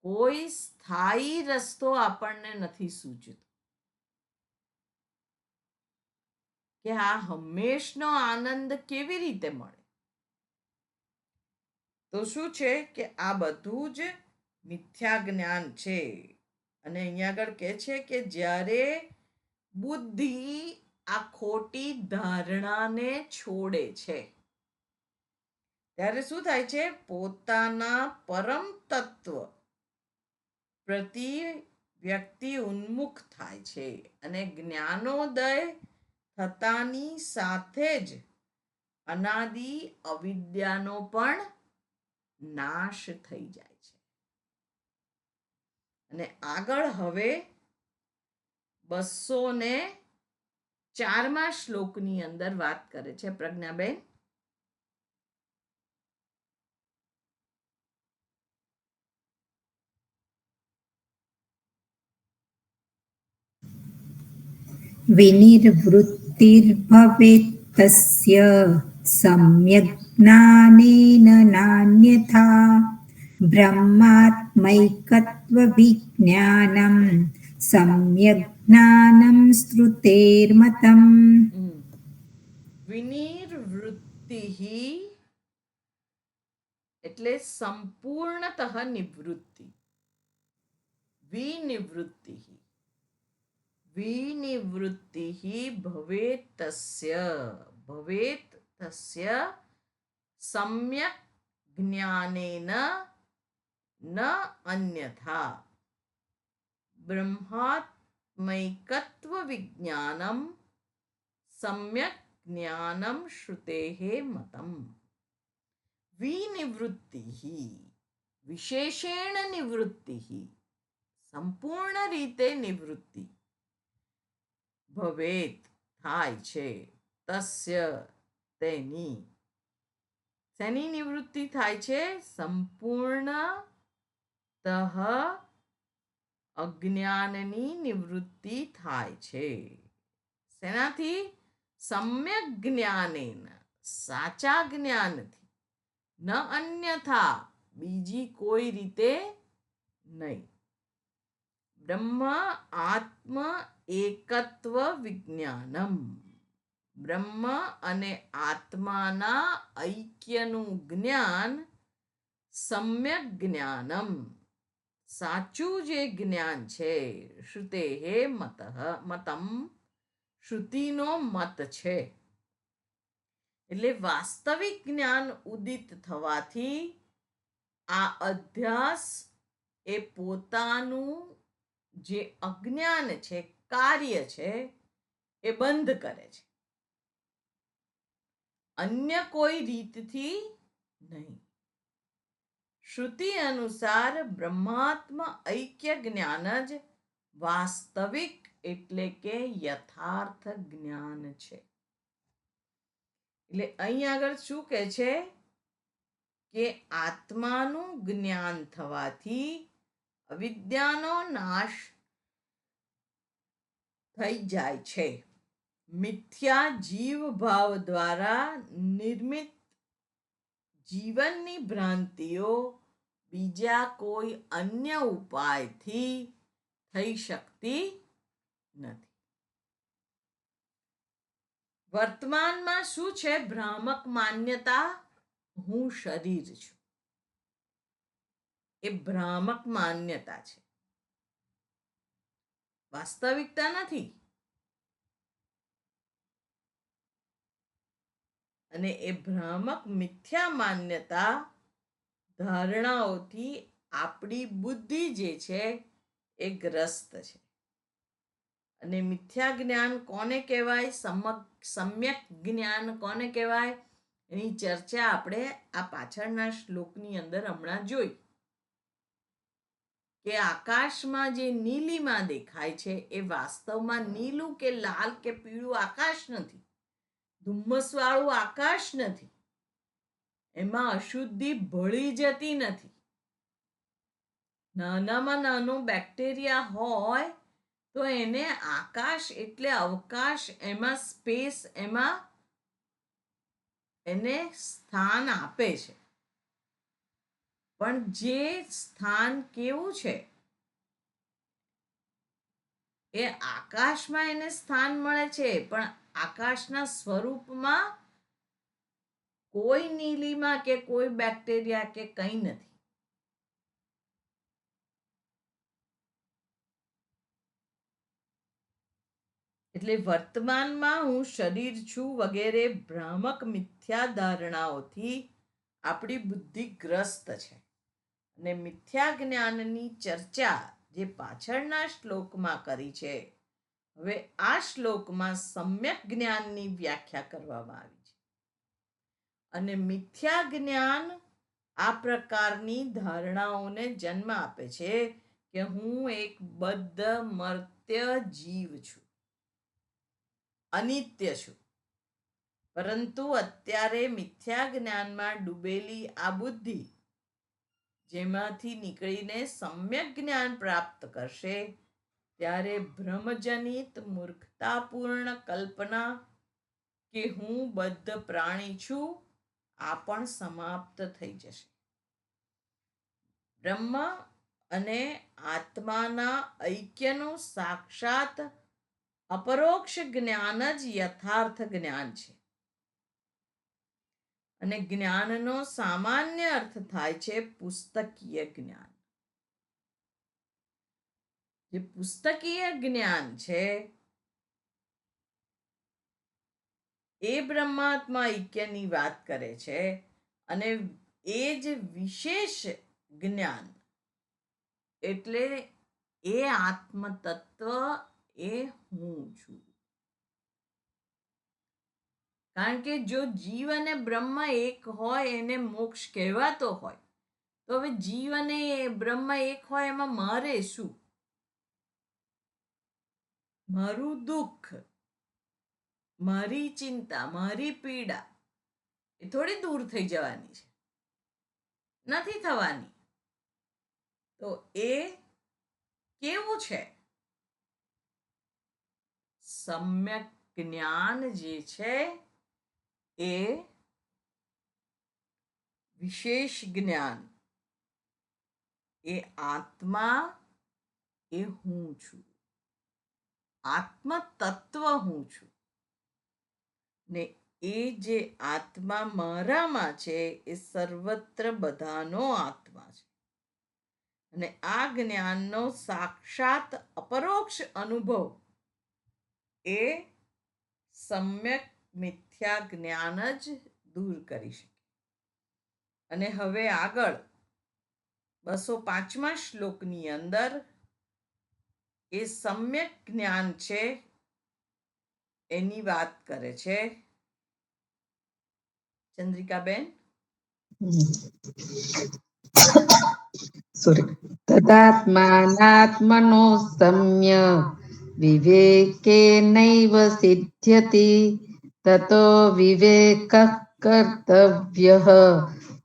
કોઈ સ્થાયી રસ્તો આપણને નથી સૂઝતો કે આ હંમેશનો આનંદ કેવી રીતે મળે. તો શું છે કે આ બધું જ મિથ્યા જ્ઞાન છે. અને અહીંયા આગળ કહે છે કે જ્યારે બુદ્ધિ આ ખોટી ધારણાને છોડે છે, ત્યારે શું થાય છે? પોતાના પરમ તત્વ પ્રતિ વ્યક્તિ ઉન્મુખ થાય છે અને જ્ઞાનોદય થતાની સાથે જ અનાદિ અવિદ્યાનો પણ નાશ થઈ જાય છે. અને આગળ હવે 204મા શ્લોકની અંદર વાત કરે છે પ્રજ્ઞાબેન. विनिर्वृत्तिर्भवेत् तस्य सम्यक् ज्ञानेन नान्यथा ब्रह्मात्मैकत्वविज्ञानं सम्यक् ज्ञानं श्रुतेर्मतम्. વિનિર્વૃત્તિ એટલે સંપૂર્ણતઃ નિવૃત્તિ. વિનિવૃત્તિ વિનિવૃત્તિઃ ભવેત તસ્ય સમ્યક જ્ઞાનેન ન અન્યથા બ્રહ્માત્મૈકત્વ વિજ્ઞાનમ સમ્યક જ્ઞાનમ શ્રુતેઃ મતમ. વિનિવૃત્તિઃ વિશેષેણ નિવૃત્તિઃ, સંપૂર્ણ રીતે નિવૃત્તિ ભવેત થાય છે, તસ્ય તેની. શેની નિવૃત્તિ થાય છે? સંપૂર્ણ અજ્ઞાનની નિવૃત્તિ થાય છે. શેનાથી? સમ્યક જ્ઞાનેન, સાચા જ્ઞાનથી, ન અન્યથા, બીજી કોઈ રીતે નહીં. બ્રહ્મ આત્મ એકત્વ વિજ્ઞાનમ, બ્રહ્મ અને આત્માના ઐક્યનું જ્ઞાન, સમ્યક જ્ઞાનમ, સાચું જે જ્ઞાન છે, શ્રુતેઃ મતમ, શ્રુતિનો મત છે. એટલે વાસ્તવિક જ્ઞાન ઉદિત થવાથી આ અધ્યાસ એ પોતાનું જે અજ્ઞાન છે, કાર્ય છે, એ બંધ કરે છે, અન્ય કોઈ રીતથી નહીં. શ્રુતિ અનુસાર બ્રહ્માત્મ ઐક્ય જ્ઞાન જ વાસ્તવિક એટલે કે યથાર્થ જ્ઞાન છે. એટલે અહીં આગળ શું કહે છે કે આત્માનું જ્ઞાન થવાથી અવિદ્યાનો નાશ થઈ જાય છે. મિથ્યા જીવ ભાવ દ્વારા નિર્મિત જીવનની ભ્રાંતિઓ બીજા કોઈ અન્ય ઉપાયથી થઈ શકતી નથી. વર્તમાનમાં શું છે? ભ્રામક માન્યતા, હું શરીર છું. એ ભ્રામક માન્યતા છે, વાસ્તવિકતા નથી. અને એ ભ્રામક મિથ્યા માન્યતા ધારણાઓથી આપણી બુદ્ધિ જે છે એ ગ્રસ્ત છે. અને મિથ્યા જ્ઞાન કોને કહેવાય, સમ્યક જ્ઞાન કોને કહેવાય, એની ચર્ચા આપણે આ પાછળના શ્લોકની અંદર હમણાં જોઈ. કે આકાશમાં જે નીલિમા દેખાય છે એ વાસ્તવમાં નીલું કે લાલ કે પીળું આકાશ નથી, ધુમ્મસવાળું આકાશ નથી. એમાં અશુદ્ધિ ભળી જતી નથી. નાનામાં નાનું બેક્ટેરિયા હોય તો એને આકાશ એટલે અવકાશ, એમાં સ્પેસ, એમાં એને સ્થાન આપે છે. પણ જે સ્થાન કેવું છે, એ આકાશમાં એને સ્થાન મળે છે, પણ આકાશના સ્વરૂપમાં કોઈ નીલિમા કે કોઈ બેક્ટેરિયા કે કંઈ નથી. એટલે વર્તમાનમાં હું શરીર છું વગેરે ભ્રામક મિથ્યા ધારણાઓથી આપણી બુદ્ધિ ગ્રસ્ત છે. અને મિથ્યા જ્ઞાનની ચર્ચા જે પાછળના શ્લોકમાં કરી છે, હવે આ શ્લોકમાં સમ્યક જ્ઞાનની વ્યાખ્યા કરવામાં આવી છે. અને મિથ્યા જ્ઞાન આ પ્રકારની ધારણાઓને જન્મ આપે છે કે હું એક બદ્ધ મર્ત્ય જીવ છું, અનિત્ય છું. પરંતુ અત્યારે મિથ્યા જ્ઞાનમાં ડૂબેલી આ બુદ્ધિ જેમાંથી નીકળીને સમ્યક જ્ઞાન પ્રાપ્ત કરશે ત્યારે ભ્રમજનિત મૂર્ખતાપૂર્ણ કલ્પના કે હું બદ્ધ પ્રાણી છું આ પણ સમાપ્ત થઈ જશે. બ્રહ્મ અને આત્માના ઐક્યનું સાક્ષાત અપરોક્ષ જ્ઞાન જ યથાર્થ જ્ઞાન છે. અને જ્ઞાનનો સામાન્ય અર્થ થાય છે પુસ્તકીય જ્ઞાન. જે પુસ્તકીય જ્ઞાન છે એ બ્રહ્માત્મા ઐક્યની વાત કરે છે. અને એ જ વિશેષ જ્ઞાન એટલે એ આત્મતત્વ એ હું છું. કારણ કે જો જીવ અને બ્રહ્મ એક હોય એને મોક્ષ કહેવાતો હોય, તો હવે જીવ અને બ્રહ્મ એક હોય એમાં મારે શું? મારું દુઃખ, મારી ચિંતા, મારી પીડા એ થોડી દૂર થઈ જવાની છે, નથી થવાની. તો એ કેવું છે? સમ્યક જ્ઞાન જે છે એ વિશેષ જ્ઞાન, એ આત્મા એ હું છું, આત્મ તત્વ હું છું. ને એ જે આત્મા મારામાં છે એ સર્વત્ર બધાનો આત્મા છે. અને આ જ્ઞાનનો સાક્ષાત અપરોક્ષ અનુભવ એ સમ્યક મિથ્યા જ્ઞાન જ દૂર કરી શકે. અને હવે આગળ 205મા શ્લોકની અંદર એ સમ્યક જ્ઞાન છે એની વાત કરે છે. ચંદ્રિકાબેન, તદાત્માનાત્મનો સમ્ય વિવેકેનૈવ સિદ્ધ્યતિ તતો વિવેકઃ કર્તવ્યઃ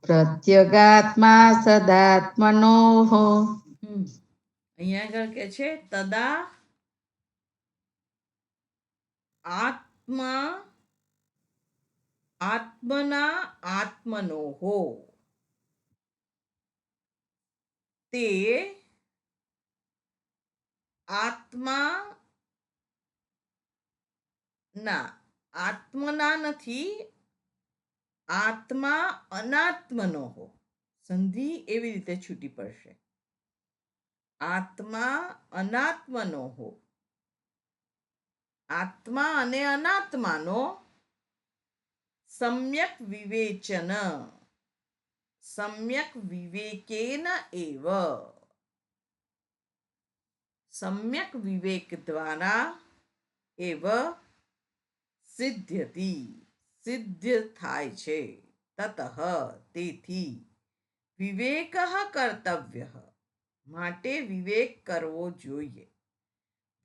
પ્રત્યગાત્મા સદાત્મનોઃ. અહીંયા આગળ કે છે તદા આત્મા આત્મના આત્મનોહો, તે આત્મા ના આત્મના નથી, આત્મા અનાત્મનો હો. સંધિ એવી રીતે છૂટી પડશે. આત્મા અનાત્મનો હો. આત્મા અને અનાત્માનો સમ્યક વિવેચન, સમ્યક વિવેકેન એવ, સમ્યક વિવેક દ્વારા એવ સિદ્ધ્યતિ, સિદ્ધ થાય છે. તતઃ તેથી વિવેક કર્તવ્ય, માટે વિવેક કરવો જોઈએ.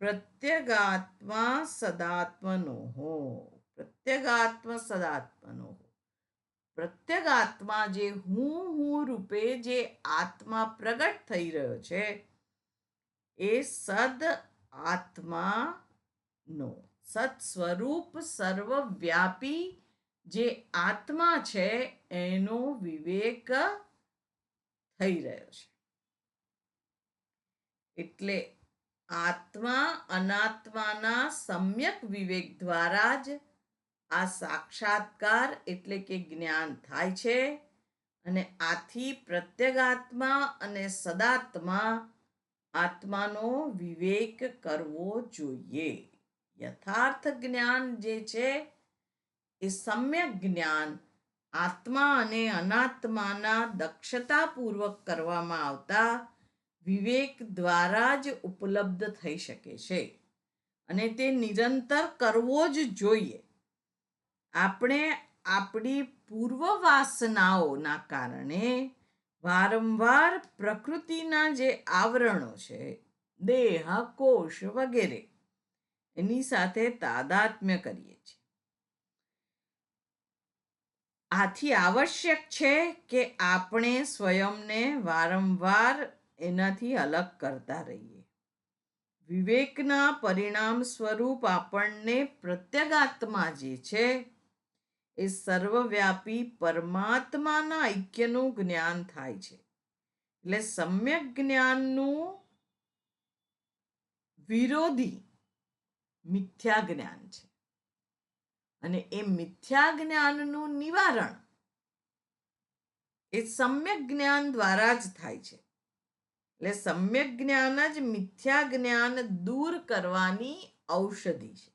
પ્રત્યગાત્મા સદાત્મનોહો, પ્રત્યગાત્મ સદાત્મનોહો. પ્રત્યગાત્મા જે હું રૂપે જે આત્મા પ્રગટ થઈ રહ્યો છે એ સદ આત્માનો, સત સ્વરૂપ સર્વવ્યાપી જે આત્મા છે એનો વિવેક થઈ રહ્યો છે. એટલે આત્મા અનાત્માના સમ્યક વિવેક દ્વારા જ આ સાક્ષાત્કાર એટલે કે જ્ઞાન થાય છે. અને આથી પ્રત્યેગાત્મા અને સદાત્મા આત્માનો વિવેક કરવો જોઈએ. યથાર્થ જ્ઞાન જે છે એ સમ્યક જ્ઞાન આત્મા અને અનાત્માના દક્ષતાપૂર્વક કરવામાં આવતા વિવેક દ્વારા જ ઉપલબ્ધ થઈ શકે છે. અને તે નિરંતર કરવો જ જોઈએ. આપણે આપણી પૂર્વ વાસનાઓના કારણે વારંવાર પ્રકૃતિના જે આવરણો છે, દેહ, કોષ વગેરે, એની સાથે તાદાત્મ્ય કરીએ છીએ. આથી આવશ્યક છે કે આપણે સ્વયંને વારંવાર એનાથી અલગ કરતા રહીએ. વિવેકના પરિણામ સ્વરૂપ આપણને પ્રત્યેગાત્મા જે છે એ સર્વવ્યાપી પરમાત્માના ઐક્યનું જ્ઞાન થાય છે. એટલે સમ્યક જ્ઞાનનું વિરોધી મિથ્યા જ્ઞાન છે. અને એ મિથ્યા જ્ઞાનનું નિવારણ એ સમ્યક જ્ઞાન દ્વારા જ થાય છે. એટલે સમ્યક જ્ઞાન જ મિથ્યા જ્ઞાન દૂર કરવાની ઔષધિ છે.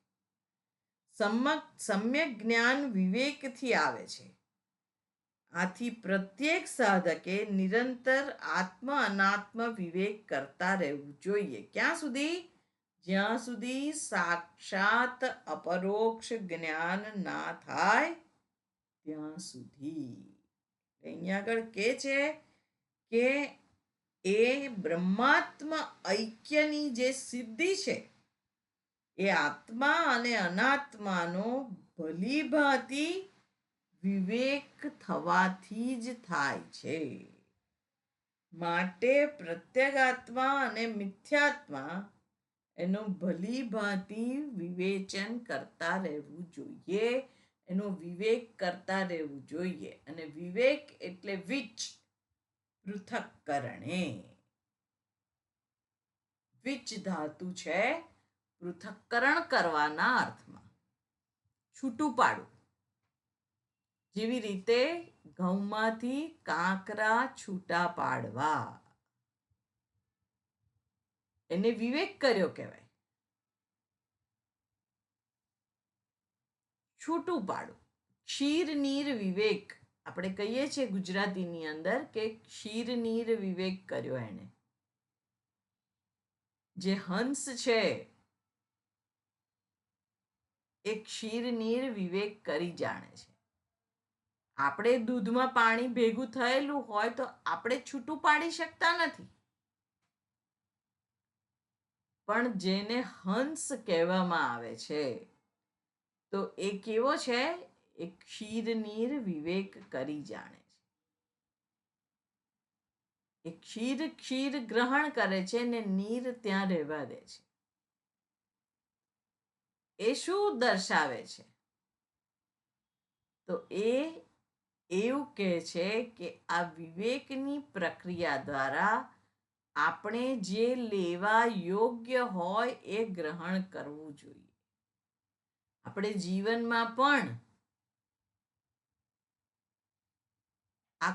સમ્યક જ્ઞાન વિવેકથી આવે છે. આથી પ્રત્યેક સાધકે નિરંતર આત્મ અનાત્મ વિવેક કરતા રહેવું જોઈએ. ક્યાં સુધી? જ્યાં સુધી સાક્ષાત અપરોક્ષ જ્ઞાન ના થાય ત્યાં સુધી. અહીંયા આગળ કે છે કે એ બ્રહ્માત્મ ઐક્યની જે સિદ્ધિ છે એ આત્મા અને અનાત્માનો ભલીભાંતિ વિવેક થવાથી જ થાય છે. માટે પ્રત્યેગાત્મા અને મિથ્યાત્મા એનું ભલીભાંતિ વિવેચન કરતા રહેવું જોઈએ. એનો વિવેક કરતા રહેવું જોઈએ. અને વિવેક એટલે વિચ, પૃથક્કરણે. વિચ ધાતુ છે પૃથક્કરણ કરવાના અર્થમાં, છૂટું પાડવું. જેવી રીતે ઘઉંમાંથી કાંકરા છૂટા પાડવા, એને વિવેક કર્યો કહેવાય. છૂટું પાડવું. ક્ષીર નીર વિવેક આપણે કહીએ છીએ ગુજરાતીની અંદર કે ક્ષીર નીર વિવેક કર્યો એણે. જે હંસ છે એ ક્ષીર નીર વિવેક કરી જાણે છે. આપણે દૂધમાં પાણી ભેગું થયેલું હોય તો આપણે છૂટું પાડી શકતા નથી, પણ જેને હંસ કહેવામાં આવે છે તો એ કેવો છે? એ ક્ષીર નીર વિવેક કરી જાણે છે. એ ક્ષીર ક્ષીર ગ્રહણ કરે છે ને નીર ત્યાં રહેવા દે છે. એ શું દર્શાવે છે? તો એ એવું કહે છે કે આ વિવેકની પ્રક્રિયા દ્વારા આપણે જે લેવા યોગ્ય હોય એ ગ્રહણ કરવું જોઈએ. આપણે જીવનમાં પણ આ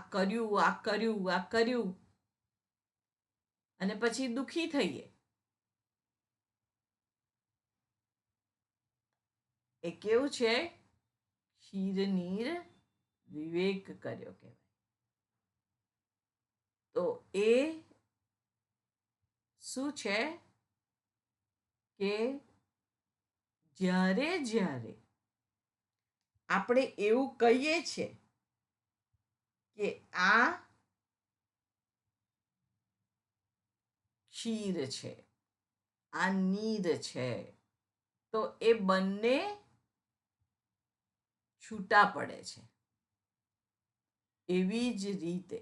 કર્યું અને પછી દુઃખી થઈએ. એ કેવું છે? ક્ષીરનીર વિવેક કર્યો કહેવાય. તો એ શું છે કે જ્યારે જ્યારે આપણે એવું કહીએ છીએ કે આ ક્ષીર છે, આ નીર છે, તો એ બંને છૂટા પડે છે. એવી જ રીતે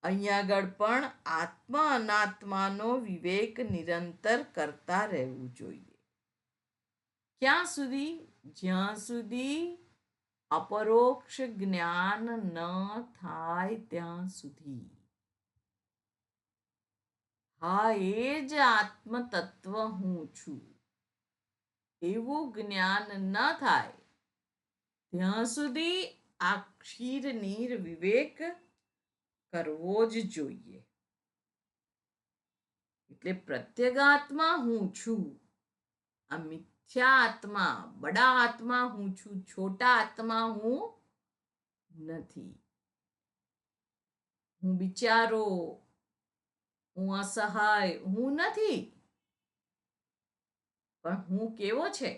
અહીંયા આગળ પણ આત્મા અનાત્માનો વિવેક નિરંતર કરતા રહેવું જોઈએ. ક્યાં સુધી? જ્યાં સુધી અપરોક્ષ જ્ઞાન ન થાય ત્યાં સુધી. હા, એ જ આત્મ તત્વ હું છું એવું જ્ઞાન ન થાય ત્યાં સુધી આ ક્ષીર નીર વિવેક કરવો જ જોઈએ. એટલે પ્રત્યેગાત્મા હું છું, આ મિથ્યા આત્મા, બડા આત્મા હું છું, છોટા આત્મા હું નથી. હું બિચારો, હું અસહાય હું નથી, પણ હું કેવો છે?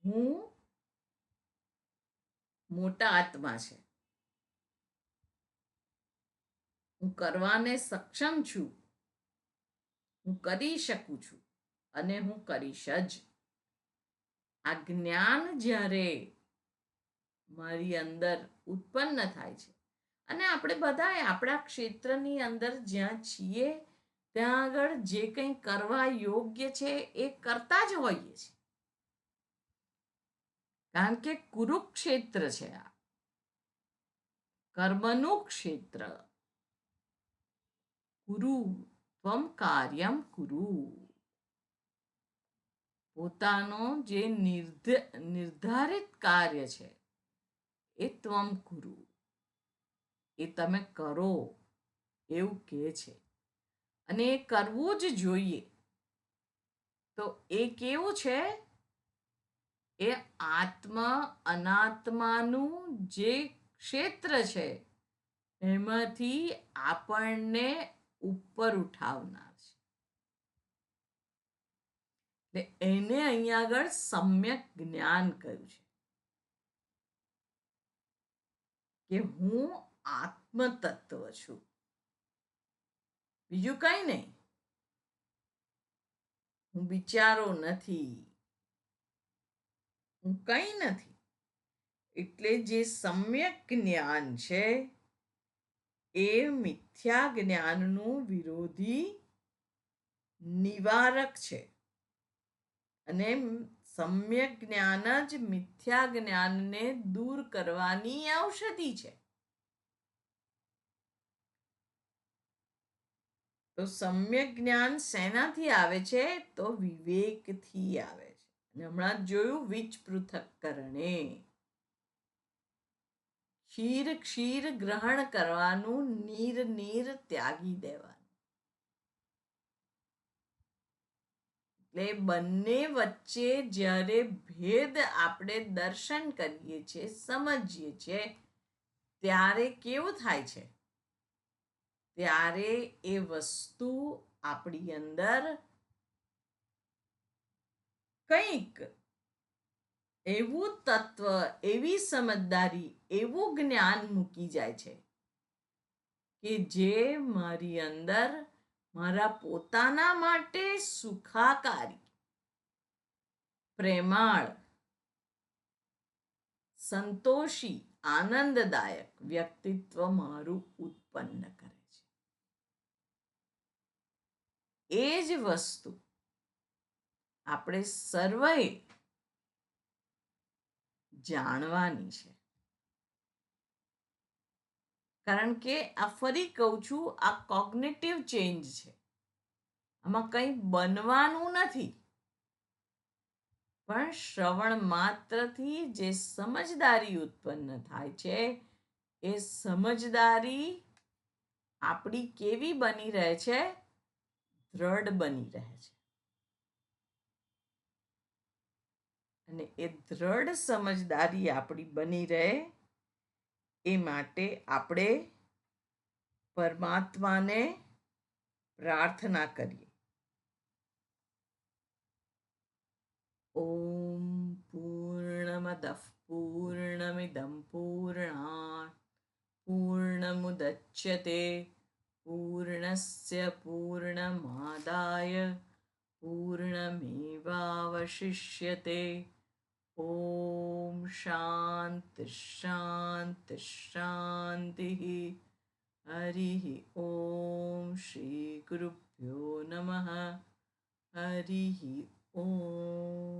હું મોટા આત્મા છે. હું કરવાને સક્ષમ છું, હું કરી શકું છું અને હું કરીશ જ. આ જ્ઞાન જ્યારે મારી અંદર ઉત્પન્ન થાય છે, અને આપણે બધા આપણા ક્ષેત્રની અંદર જ્યાં છીએ ત્યાં આગળ જે કંઈ કરવા યોગ્ય છે એ કરતા જ હોઈએ છીએ. કારણ કે કુરુક્ષેત્ર છે, આ કર્મનું ક્ષેત્ર. કુરુ ત્વમ કાર્યમ કુરુ. પોતાનો જે નિર્ધારિત કાર્ય છે એ ત્વમ કુરુ, એ તમે કરો એવું કહે છે. અને એ કરવું જ જોઈએ. તો એ કેવું છે? એ આત્મ અનાત્માનું જે ક્ષેત્ર છે એમાંથી આપણને ઉપર ઉઠાવનાર છે. એટલે એને અહીંયા આગળ સમ્યક જ્ઞાન કહ્યું છે કે હું આત્મ તત્વ છું, બીજું કઈ નહીં. હું બિચારો નથી, હું કઈ નથી. એટલે જે સમ્યક જ્ઞાન છે એ મિથ્યા જ્ઞાનનું વિરોધી નિવારક છે. અને સમ્યક જ્ઞાન જ મિથ્યા જ્ઞાનને દૂર કરવાની ઔષધિ છે. તો સમ્યક જ્ઞાન શેનાથી આવે છે? તો વિવેકથી આવે છે. અને હમણાં જોયું વિચ પૃથક્કરણે. ક્ષીર ક્ષીર ગ્રહણ કરવાનું, નીર નીર ત્યાગી દેવાનું. એટલે બંને વચ્ચે જ્યારે ભેદ આપણે દર્શન કરીએ છીએ, સમજીએ છીએ, ત્યારે કેવું થાય છે? ત્યારે એ વસ્તુ આપણી અંદર કંઈક એવું તત્વ, એવી સમજદારી, એવું જ્ઞાન મૂકી જાય છે કે જે મારી અંદર મારા પોતાના માટે સુખાકારી, પ્રેમાળ, સંતોષી, આનંદદાયક વ્યક્તિત્વ મારું ઉત્પન્ન કરે છે. એ જ વસ્તુ આપણે સર્વે જાણવાની છે. કારણ કે આ ફરી કહું છું, આ કોગ્નિટિવ ચેન્જ છે. આમાં કંઈ બનવાનું નથી, પણ શ્રવણ માત્રથી જે સમજદારી ઉત્પન્ન થાય છે, એ સમજદારી આપણી કેવી બની રહે છે? દ્રઢ બની રહે છે. અને એ દ્રઢ સમજદારી આપણી બની રહે એ માટે આપણે પરમાત્માને પ્રાર્થના કરીએ. ઓમ પૂર્ણમદઃ પૂર્ણમિદં પૂર્ણાત પૂર્ણમુદચ્યતે પૂર્ણસ્ય પૂર્ણમાદાય પૂર્ણમેવાવશિષ્યતે. ઓમ શાંતિ શાંતિ શાંતિ. હરિ ઓમ શ્રી ગુરુભ્યો નમઃ. હરિ ઓમ.